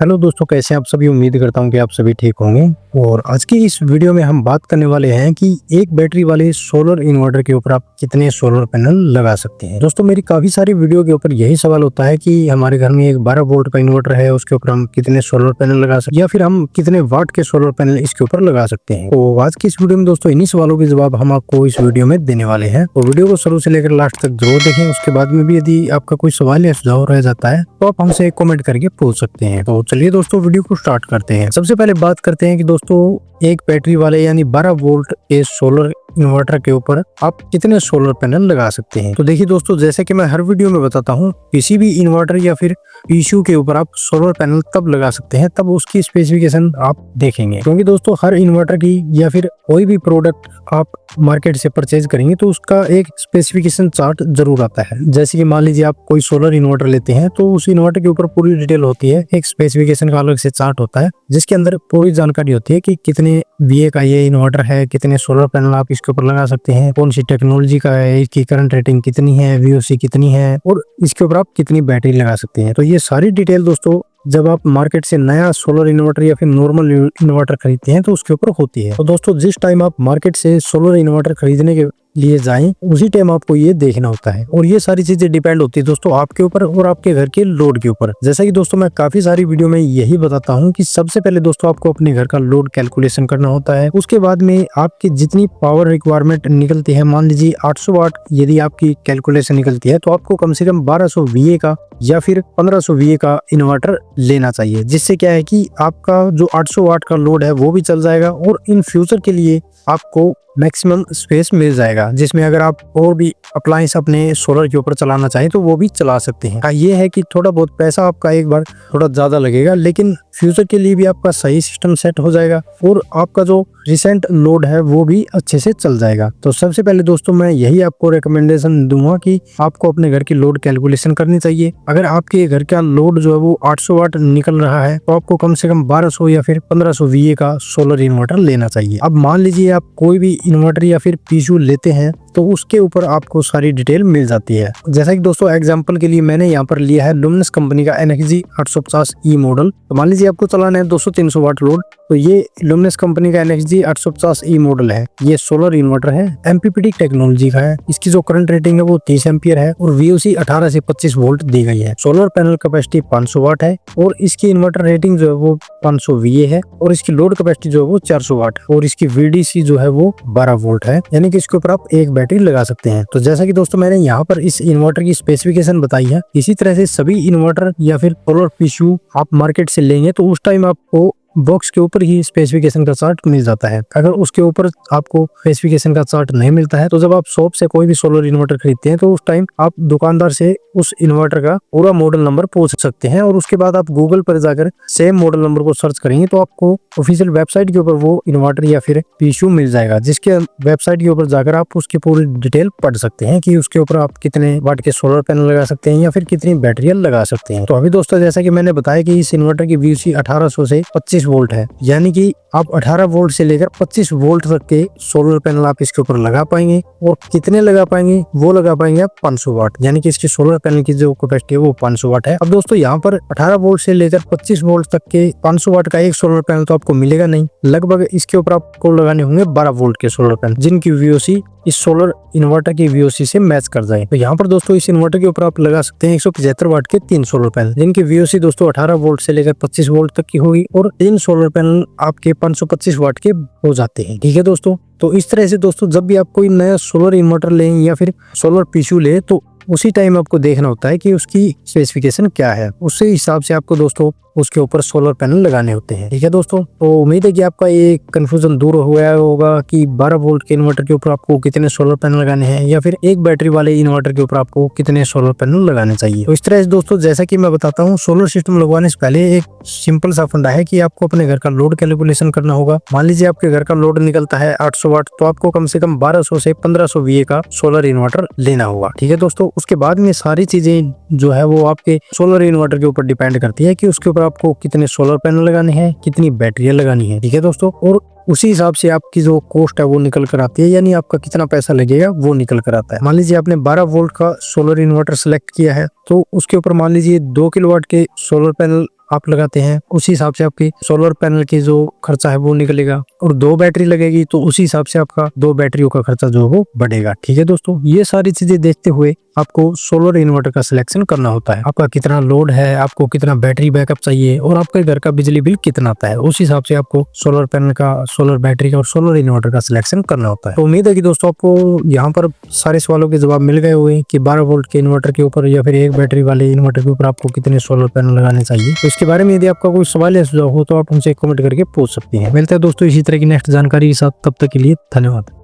Hello दोस्तों, कैसे हैं आप सभी। उम्मीद करता हूं कि आप सभी ठीक होंगे। और आज की इस वीडियो में हम बात करने वाले हैं कि एक बैटरी वाले सोलर इन्वर्टर के ऊपर आप कितने सोलर पैनल लगा सकते हैं। दोस्तों, मेरी काफी सारी वीडियो के ऊपर यही सवाल होता है कि हमारे घर में एक 12 वोल्ट का इन्वर्टर है, उसके ऊपर हम कितने सोलर पैनल लगा सकते हैं या फिर हम कितने वाट के सोलर पैनल इसके ऊपर लगा सकते हैं। तो आज की इस वीडियो में दोस्तों इन्हीं सवालों के जवाब हम आपको इस वीडियो में देने वाले हैं। तो वीडियो को शुरू से लेकर लास्ट तक जरूर देखें। उसके बाद में भी यदि आपका कोई सवाल या सुझाव रह जाता है तो आप हमसे कमेंट करके पूछ सकते हैं। तो चलिए दोस्तों, वीडियो को स्टार्ट करते हैं। सबसे पहले बात करते हैं कि दोस्तों एक बैटरी वाले यानी 12 वोल्ट के सोलर इन्वर्टर के ऊपर आप कितने सोलर पैनल लगा सकते हैं। तो देखिए दोस्तों, जैसे कि मैं हर वीडियो में बताता हूँ, किसी भी इन्वर्टर या फिर पीसीयू के ऊपर आप सोलर पैनल तब लगा सकते हैं तब उसकी स्पेसिफिकेशन आप देखेंगे। क्योंकि दोस्तों हर इन्वर्टर की या फिर कोई भी प्रोडक्ट आप मार्केट से परचेज करेंगे तो उसका एक स्पेसिफिकेशन चार्ट जरूर आता है। जैसे कि मान लीजिए आप कोई सोलर इन्वर्टर लेते हैं तो उस इन्वर्टर के ऊपर पूरी डिटेल होती है, एक स्पेसिफिकेशन का अलग से चार्ट होता है जिसके अंदर पूरी जानकारी होती है कि कितने VA का ये इन्वर्टर है, कितने सोलर पैनल आप इसके ऊपर लगा सकते हैं, कौन सी टेक्नोलॉजी का है, इसकी करंट रेटिंग कितनी है, VOC कितनी है और इसके ऊपर आप कितनी बैटरी लगा सकते हैं। तो ये सारी डिटेल दोस्तों जब आप मार्केट से नया सोलर इन्वर्टर या फिर नॉर्मल इन्वर्टर खरीदते हैं तो उसके ऊपर होती है। तो दोस्तों जिस टाइम आप मार्केट से सोलर इन्वर्टर खरीदने के लिए जाएं उसी टाइम आपको ये देखना होता है। और ये सारी चीजें डिपेंड होती है दोस्तों आपके ऊपर और आपके घर के लोड के ऊपर। जैसा कि दोस्तों मैं काफी सारी वीडियो में यही बताता हूँ कि सबसे पहले दोस्तों आपको अपने घर का लोड कैलकुलेशन करना होता है। उसके बाद में आपकी जितनी पावर रिक्वायरमेंट निकलती है, मान लीजिए 800 वाट यदि आपकी कैलकुलेशन निकलती है तो आपको कम से कम 1200 VA का या फिर 1500 VA का इन्वर्टर लेना चाहिए। जिससे क्या है कि आपका जो 800 वाट का लोड है वो भी चल जाएगा और इन फ्यूचर के लिए आपको मैक्सिमम स्पेस मिल जाएगा, जिसमें अगर आप और भी अप्लायंस अपने सोलर के ऊपर चलाना चाहें तो वो भी चला सकते हैं। ये है कि थोड़ा बहुत पैसा आपका एक बार थोड़ा ज्यादा लगेगा, लेकिन फ्यूचर के लिए भी आपका सही सिस्टम सेट हो जाएगा और आपका जो रिसेंट लोड है वो भी अच्छे से चल जाएगा। तो सबसे पहले दोस्तों मैं यही आपको रिकमेंडेशन दूंगा कि आपको अपने घर की लोड कैलकुलेशन करनी चाहिए। अगर आपके घर का लोड जो है वो 800 वाट निकल रहा है तो आपको कम से कम 1200 या फिर 1500 VA का सोलर इन्वर्टर लेना चाहिए। अब मान लीजिए आप कोई भी इन्वर्टर या फिर पीसीयू लेते हैं तो उसके ऊपर आपको सारी डिटेल मिल जाती है। जैसा कि दोस्तों एग्जांपल के लिए मैंने यहाँ पर लिया है लुमिनस कंपनी का NXG 850E मॉडल। तो मान लीजिए आपको चलाना है 200-300 वाट लोड, तो ये लुमिनस कंपनी का NXG 850E मॉडल है। ये सोलर इन्वर्टर है, MPPT टेक्नोलॉजी का है। इसकी जो करंट रेटिंग है वो 30 एम्पियर है और VOC 18 से 25 वोल्ट दी गई है। सोलर पैनल कैपेसिटी 500 वाट है और इसकी इन्वर्टर रेटिंग जो है वो 500 VA है और इसकी लोड कैपेसिटी जो है वो 400 वाट और इसकी VDC जो है वो 12 वोल्ट है, यानी कि इसके ऊपर आप एक बैटरी लगा सकते हैं। तो जैसा कि दोस्तों मैंने यहाँ पर इस इन्वर्टर की स्पेसिफिकेशन बताई है, इसी तरह से सभी इन्वर्टर या फिर सोलर पीसीयू आप मार्केट से लेंगे तो उस टाइम आपको बॉक्स के ऊपर ही स्पेसिफिकेशन का चार्ट मिल जाता है। अगर उसके ऊपर आपको स्पेसिफिकेशन का चार्ट नहीं मिलता है तो जब आप शॉप से कोई भी सोलर इन्वर्टर खरीदते हैं तो उस टाइम आप दुकानदार से उस इन्वर्टर का पूरा मॉडल नंबर पूछ सकते हैं और उसके बाद आप गूगल पर जाकर सेम मॉडल नंबर को सर्च करेंगे तो आपको ऑफिशियल वेबसाइट के ऊपर वो इन्वर्टर या फिर पीसीयू मिल जाएगा, जिसके वेबसाइट के ऊपर जाकर आप उसकी पूरी डिटेल पढ़ सकते हैं कि उसके ऊपर आप कितने वाट के सोलर पैनल लगा सकते हैं या फिर कितनी बैटरियां लगा सकते हैं। तो अभी दोस्तों जैसा कि मैंने बताया कि इस इन्वर्टर की VOC 1800 से 25 वोल्ट है, यानी कि आप 18 वोल्ट से लेकर 25 वोल्ट तक के सोलर पैनल आप इसके ऊपर लगा पाएंगे। और कितने लगा पाएंगे, वो लगा पाएंगे आप 500 वाट, यानी कि इसके सोलर पैनल की जो कैपेसिटी है वो 500 वाट है। अब दोस्तों यहाँ पर 18 वोल्ट से लेकर 25 वोल्ट तक के 500 वाट का एक सोलर पैनल तो आपको मिलेगा नहीं। लगभग इसके ऊपर आपको लगाने होंगे 12 वोल्ट के सोलर पैनल जिनकी VOC इस सोलर इन्वर्टर की VOC से मैच कर जाए। तो यहाँ पर दोस्तों इस इन्वर्टर के ऊपर आप लगा सकते हैं 175 वाट के 3 सोलर पैनल जिनकी VOC दोस्तों 18 वोल्ट से लेकर 25 वोल्ट तक की होगी और 3 सोलर पैनल आपके 525 वाट के हो जाते हैं। ठीक है दोस्तों, तो इस तरह से दोस्तों जब भी आप कोई नया सोलर इन्वर्टर लें या फिर सोलर पीसीयू ले तो उसी टाइम आपको देखना होता है कि उसकी स्पेसिफिकेशन क्या है, उससे हिसाब से आपको दोस्तों उसके ऊपर सोलर पैनल लगाने होते हैं। ठीक है दोस्तों, तो उम्मीद है कि आपका ये कंफ्यूजन दूर हो गया होगा कि 12 वोल्ट के इन्वर्टर के ऊपर आपको कितने सोलर पैनल लगाने हैं या फिर एक बैटरी वाले इन्वर्टर के ऊपर आपको कितने सोलर पैनल लगाने चाहिए। तो इस तरह से दोस्तों जैसा कि मैं बताता हूँ, सोलर सिस्टम लगवाने से पहले एक सिंपल सा फंडा है कि आपको अपने घर का लोड कैलकुलेशन करना होगा। मान लीजिए आपके घर का लोड निकलता है 800 वाट, तो आपको कम से कम 1200 से 1500 VA का सोलर इन्वर्टर लेना होगा। ठीक है दोस्तों, उसके बाद में सारी चीजें जो है वो आपके सोलर इन्वर्टर के ऊपर डिपेंड करती है कि उसके ऊपर आपको कितने सोलर पैनल लगाने हैं, कितनी बैटरियां लगानी है। ठीक है दोस्तों, और उसी हिसाब से आपकी जो कॉस्ट है वो निकल कर आती है, यानी आपका कितना पैसा लगेगा वो निकल कर आता है। मान लीजिए आपने 12 वोल्ट का सोलर इन्वर्टर सेलेक्ट किया है तो उसके ऊपर मान लीजिए 2 किलोवाट के सोलर पैनल आप लगाते हैं उसी हिसाब से आपके सोलर पैनल की जो खर्चा है वो निकलेगा, और 2 बैटरी लगेगी तो उसी हिसाब से आपका 2 बैटरियों का खर्चा जो है वो बढ़ेगा। ठीक है दोस्तों, ये सारी चीजें देखते हुए आपको सोलर इन्वर्टर का सिलेक्शन करना होता है। आपका कितना लोड है, आपको कितना बैटरी बैकअप चाहिए और आपके घर का बिजली बिल कितना आता है, उस हिसाब से आपको सोलर पैनल का, सोलर बैटरी का और सोलर इन्वर्टर का सिलेक्शन करना होता है। तो उम्मीद है कि दोस्तों आपको यहाँ पर सारे सवालों के जवाब मिल गए हुए कि 12 वोल्ट के इन्वर्टर के ऊपर या फिर एक बैटरी वाले इन्वर्टर के ऊपर आपको कितने सोलर पैनल लगाने चाहिए। तो इसके बारे में यदि आपका कोई सवाल या सुझाव हो तो आप उनसे कमेंट करके पूछ सकते हैं। मिलते हैं दोस्तों इसी तरह की नेक्स्ट जानकारी के साथ, तब तक के लिए धन्यवाद।